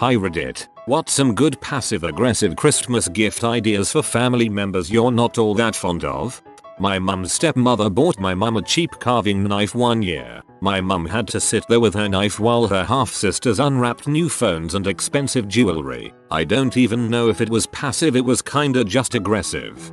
Hi Reddit, what's some good passive-aggressive Christmas gift ideas for family members you're not all that fond of? My mum's stepmother bought my mum a cheap carving knife one year. My mum had to sit there with her knife while her half-sisters unwrapped new phones and expensive jewelry. I don't even know if it was passive, it was kinda just aggressive.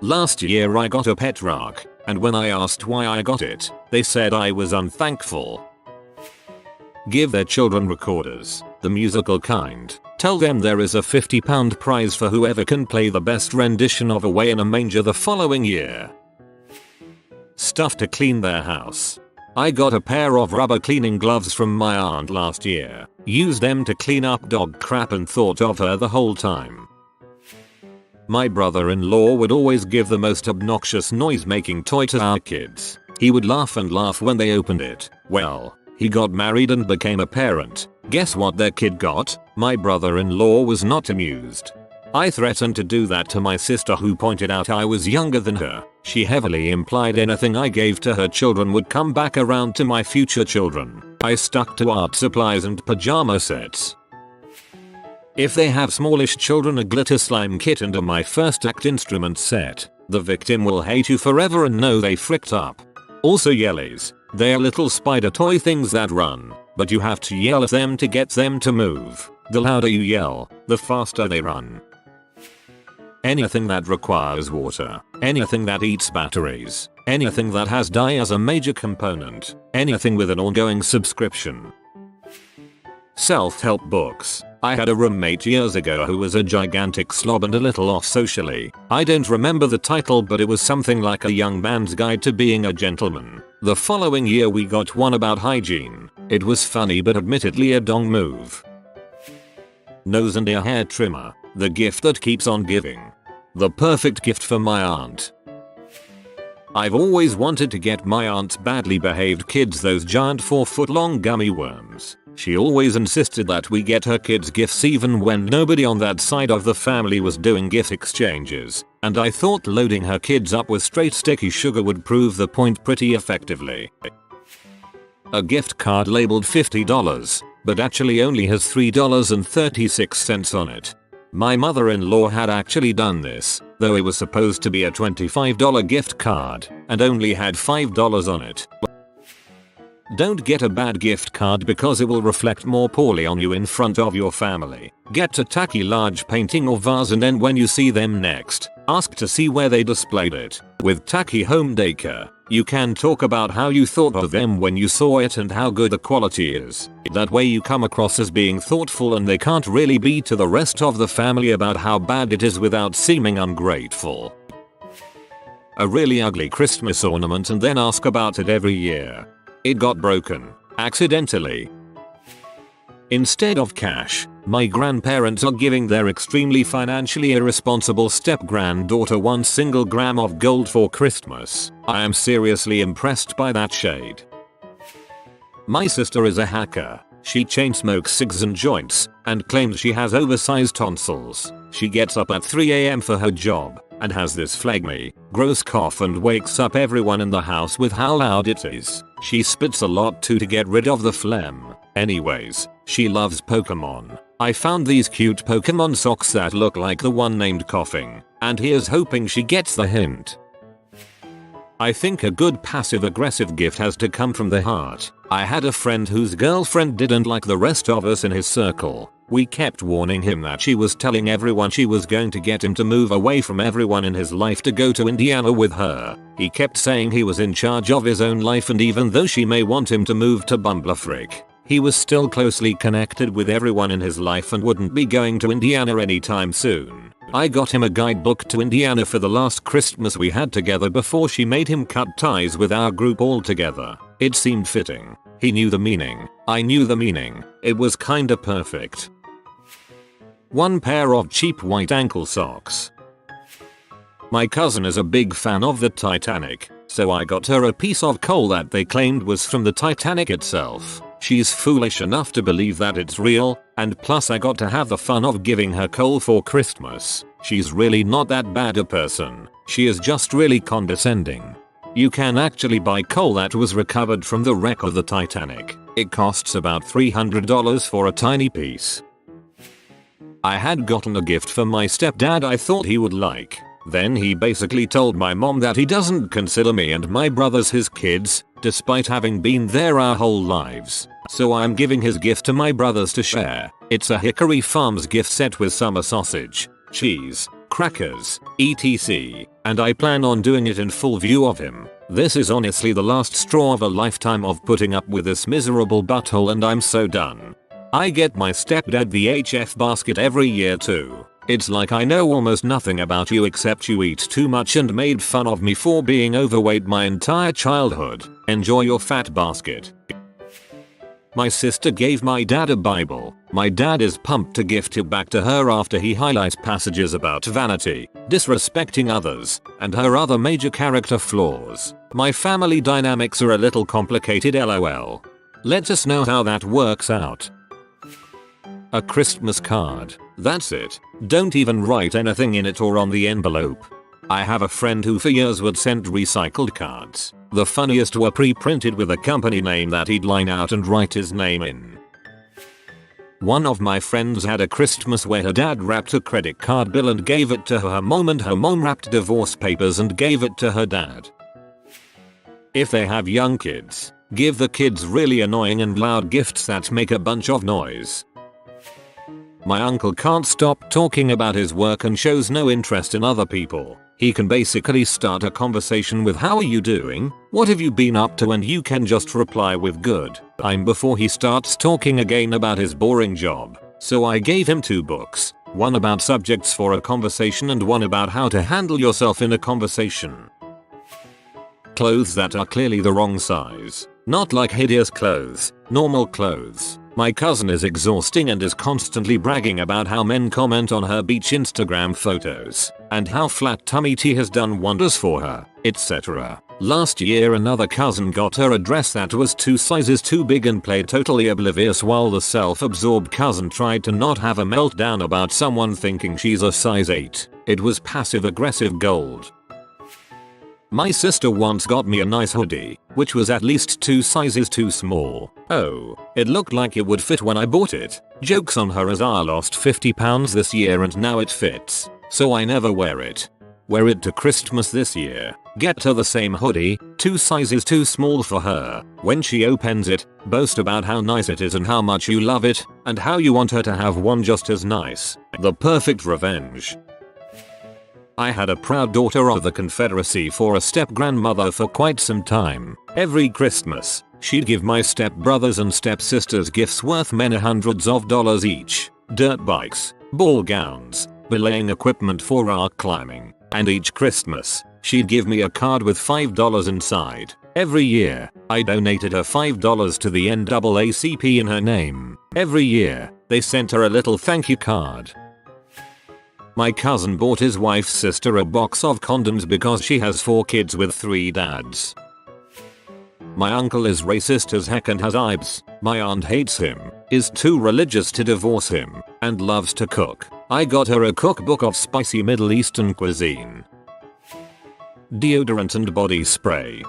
Last year I got a pet rock, and when I asked why I got it, they said I was unthankful. Give their children recorders, the musical kind. Tell them there is a £50 prize for whoever can play the best rendition of Away in a Manger the following year. Stuff to clean their house. I got a pair of rubber cleaning gloves from my aunt last year. Used them to clean up dog crap and thought of her the whole time. My brother-in-law would always give the most obnoxious noise-making toy to our kids. He would laugh and laugh when they opened it. Well, he got married and became a parent. Guess what their kid got? My brother-in-law was not amused. I threatened to do that to my sister, who pointed out I was younger than her. She heavily implied anything I gave to her children would come back around to my future children. I stuck to art supplies and pajama sets. If they have smallish children, a glitter slime kit and a My First Act instrument set. The victim will hate you forever and know they fricked up. Also yellies. They are little spider toy things that run, but you have to yell at them to get them to move. The louder you yell, the faster they run. Anything that requires water. Anything that eats batteries. Anything that has dye as a major component. Anything with an ongoing subscription. Self-help books. I had a roommate years ago who was a gigantic slob and a little off socially. I don't remember the title, but it was something like A Young Man's Guide to Being a Gentleman. The following year we got one about hygiene. It was funny but admittedly a dong move. Nose and ear hair trimmer. The gift that keeps on giving. The perfect gift for my aunt. I've always wanted to get my aunt's badly behaved kids those giant 4-foot-long gummy worms. She always insisted that we get her kids gifts even when nobody on that side of the family was doing gift exchanges, and I thought loading her kids up with straight sticky sugar would prove the point pretty effectively. A gift card labeled $50, but actually only has $3.36 on it. My mother-in-law had actually done this, though it was supposed to be a $25 gift card, and only had $5 on it. Don't get a bad gift card because it will reflect more poorly on you in front of your family. Get a tacky large painting or vase, and then when you see them next, ask to see where they displayed it. With Tacky home decor, you can talk about how you thought of them when you saw it and how good the quality is. That way you come across as being thoughtful and they can't really be to the rest of the family about how bad it is without seeming ungrateful. A really ugly Christmas ornament and then ask about it every year. It got broken. Accidentally. Instead of cash, my grandparents are giving their extremely financially irresponsible step-granddaughter 1 single gram of gold for Christmas. I am seriously impressed by that shade. My sister is a hacker. She chain smokes cigs and joints, and claims she has oversized tonsils. She gets up at 3 AM for her job, and has this phlegmy, gross cough and wakes up everyone in the house with how loud it is. She spits a lot too to get rid of the phlegm. Anyways, she loves Pokemon. I found these cute Pokemon socks that look like the one named Coughing, and here's hoping she gets the hint. I think a good passive-aggressive gift has to come from the heart. I had a friend whose girlfriend didn't like the rest of us in his circle. We kept warning him that she was telling everyone she was going to get him to move away from everyone in his life to go to Indiana with her. He kept saying he was in charge of his own life, and even though she may want him to move to Bumblefrick, he was still closely connected with everyone in his life and wouldn't be going to Indiana anytime soon. I got him a guidebook to Indiana for the last Christmas we had together before she made him cut ties with our group altogether. It seemed fitting. He knew the meaning. I knew the meaning. It was kinda perfect. 1 pair of cheap white ankle socks. My cousin is a big fan of the Titanic, so I got her a piece of coal that they claimed was from the Titanic itself. She's foolish enough to believe that it's real, and plus I got to have the fun of giving her coal for Christmas. She's really not that bad a person. She is just really condescending. You can actually buy coal that was recovered from the wreck of the Titanic. It costs about $300 for a tiny piece. I had gotten a gift for my stepdad I thought he would like. Then he basically told my mom that he doesn't consider me and my brothers his kids, despite having been there our whole lives. So I'm giving his gift to my brothers to share. It's a Hickory Farms gift set with summer sausage, cheese, crackers, etc. And I plan on doing it in full view of him. This is honestly the last straw of a lifetime of putting up with this miserable butthole and I'm so done. I get my stepdad the HF basket every year too. It's like I know almost nothing about you except you eat too much and made fun of me for being overweight my entire childhood. Enjoy your fat basket. My sister gave my dad a Bible. My dad is pumped to gift it back to her after he highlights passages about vanity, disrespecting others, and her other major character flaws. My family dynamics are a little complicated lol. Let us know how that works out. A Christmas card. That's it. Don't even write anything in it or on the envelope. I have a friend who for years would send recycled cards. The funniest were pre-printed with a company name that he'd line out and write his name in. One of my friends had a Christmas where her dad wrapped a credit card bill and gave it to her mom and her mom wrapped divorce papers and gave it to her dad. If they have young kids, give the kids really annoying and loud gifts that make a bunch of noise. My uncle can't stop talking about his work and shows no interest in other people. He can basically start a conversation with "How are you doing? What have you been up to?" and you can just reply with "Good, I'm" before he starts talking again about his boring job. So I gave him 2 books, one about subjects for a conversation and one about how to handle yourself in a conversation. Clothes that are clearly the wrong size. Not like hideous clothes, normal clothes. My cousin is exhausting and is constantly bragging about how men comment on her beach Instagram photos, and how flat tummy tea has done wonders for her, etc. Last year another cousin got her a dress that was 2 sizes too big and played totally oblivious while the self-absorbed cousin tried to not have a meltdown about someone thinking she's a size 8. It was passive-aggressive gold. My sister once got me a nice hoodie, which was at least 2 sizes too small. Oh, it looked like it would fit when I bought it. Jokes on her as I lost 50 pounds this year and now it fits. So I never wear it. Wear it to Christmas this year. Get her the same hoodie, 2 sizes too small for her. When she opens it, boast about how nice it is and how much you love it, and how you want her to have one just as nice. The perfect revenge. I had a proud daughter of the Confederacy for a step-grandmother for quite some time. Every Christmas, she'd give my step-brothers and step-sisters gifts worth many hundreds of dollars each. Dirt bikes, ball gowns, belaying equipment for rock climbing. And each Christmas, she'd give me a card with $5 inside. Every year, I donated her $5 to the NAACP in her name. Every year, they sent her a little thank you card. My cousin bought his wife's sister a box of condoms because she has 4 kids with 3 dads. My uncle is racist as heck and has ibs. My aunt hates him, is too religious to divorce him, and loves to cook. I got her a cookbook of spicy Middle Eastern cuisine. Deodorant and body spray.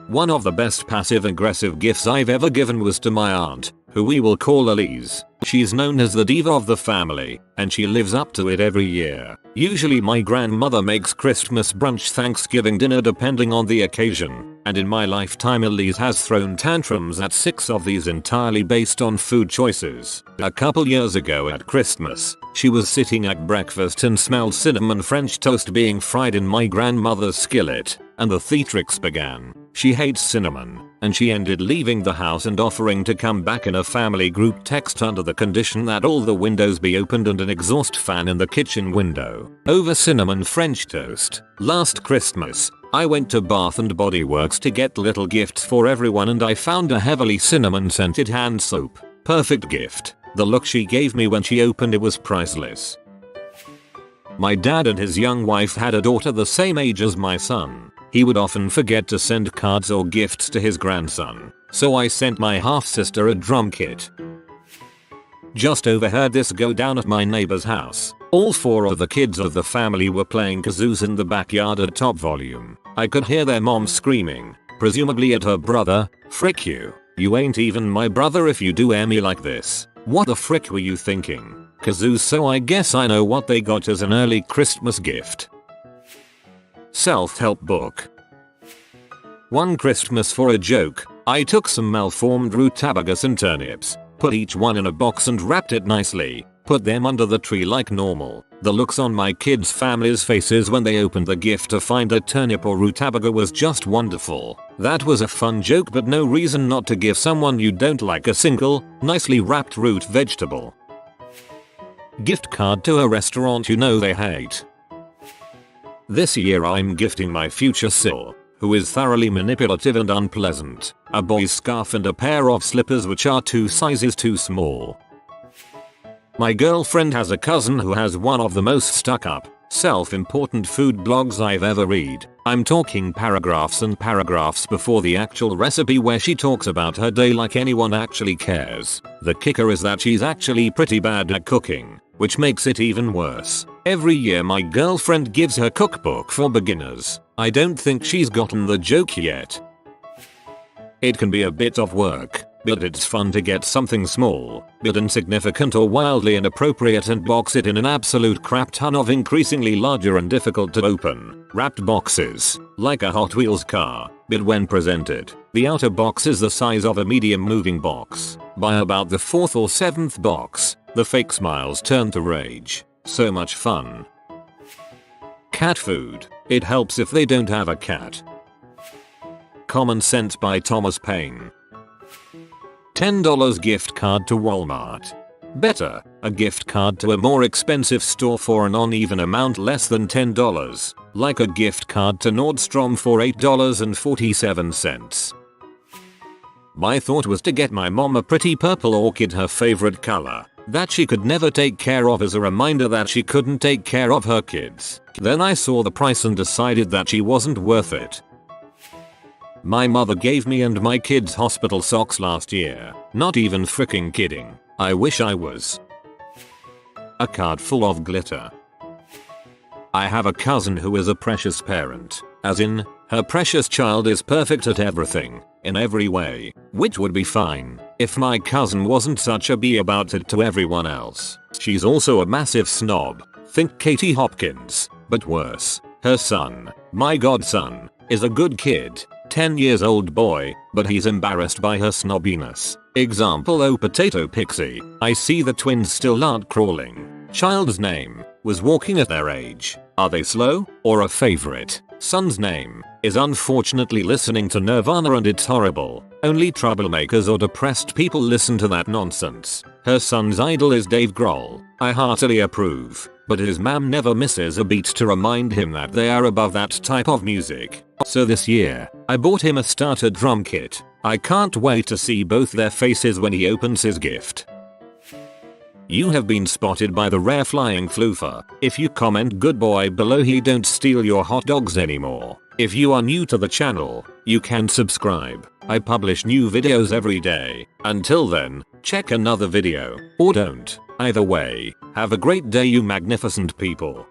One of the best passive-aggressive gifts I've ever given was to my aunt, who we will call Elise. She's known as the diva of the family, and she lives up to it every year. Usually my grandmother makes Christmas brunch, Thanksgiving dinner depending on the occasion, and in my lifetime Elise has thrown tantrums at 6 of these entirely based on food choices. A couple years ago at Christmas, she was sitting at breakfast and smelled cinnamon French toast being fried in my grandmother's skillet, and the theatrics began. She hates cinnamon, and she ended leaving the house and offering to come back in a family group text under the condition that all the windows be opened and an exhaust fan in the kitchen window, over cinnamon French toast. Last Christmas, I went to Bath and Body Works to get little gifts for everyone and I found a heavily cinnamon scented hand soap. Perfect gift. The look she gave me when she opened it was priceless. My dad and his young wife had a daughter the same age as my son. He would often forget to send cards or gifts to his grandson, so I sent my half-sister a drum kit. Just overheard this go down at my neighbor's house. All 4 of the kids of the family were playing kazoos in the backyard at top volume. I could hear their mom screaming, presumably at her brother, "Frick you. You ain't even my brother if you do air me like this. What the frick were you thinking?" Kazoo. So I guess I know what they got as an early Christmas gift. Self-help book. One Christmas, for a joke, I took some malformed rutabagas and turnips, put each one in a box and wrapped it nicely, put them under the tree like normal. The looks on my kids' families' faces when they opened the gift to find a turnip or rutabaga was just wonderful. That was a fun joke, but no reason not to give someone you don't like a single, nicely wrapped root vegetable. Gift card to a restaurant you know they hate. This year I'm gifting my future Sil, who is thoroughly manipulative and unpleasant, a boy's scarf and a pair of slippers which are 2 sizes too small. My girlfriend has a cousin who has one of the most stuck-up, self-important food blogs I've ever read. I'm talking paragraphs and paragraphs before the actual recipe, where she talks about her day like anyone actually cares. The kicker is that she's actually pretty bad at cooking, which makes it even worse. Every year my girlfriend gives her cookbook for beginners. I don't think she's gotten the joke yet. It can be a bit of work, but it's fun to get something small, but insignificant or wildly inappropriate and box it in an absolute crap ton of increasingly larger and difficult to open, wrapped boxes, like a Hot Wheels car, but when presented, the outer box is the size of a medium moving box. By about the 4th or 7th box, the fake smiles turn to rage. So much fun. Cat food. It helps if they don't have a cat. Common Sense by Thomas Paine. $10 gift card to Walmart. Better, a gift card to a more expensive store for an uneven amount less than $10, like a gift card to Nordstrom for $8.47. My thought was to get my mom a pretty purple orchid, her favorite color, that she could never take care of, as a reminder that she couldn't take care of her kids. Then I saw the price and decided that she wasn't worth it. My mother gave me and my kids hospital socks last year. Not even freaking kidding. I wish I was. A card full of glitter. I have a cousin who is a precious parent, as in, her precious child is perfect at everything, in every way, which would be fine if my cousin wasn't such a bee about it to everyone else. She's also a massive snob, think Katie Hopkins, but worse. Her son, my godson, is a good kid, 10 years old boy, but he's embarrassed by her snobbiness. Example: "Oh potato pixie, I see the twins still aren't crawling." Child's name: was walking at their age. Are they slow? Or a favorite? Son's name is unfortunately listening to Nirvana and it's horrible. Only troublemakers or depressed people listen to that nonsense. Her son's idol is Dave Grohl. I heartily approve, but his mom never misses a beat to remind him that they are above that type of music. So this year, I bought him a starter drum kit. I can't wait to see both their faces when he opens his gift. You have been spotted by the rare flying floofer. If you comment "good boy" below, he don't steal your hot dogs anymore. If you are new to the channel, you can subscribe. I publish new videos every day. Until then, check another video, or don't. Either way, have a great day, you magnificent people.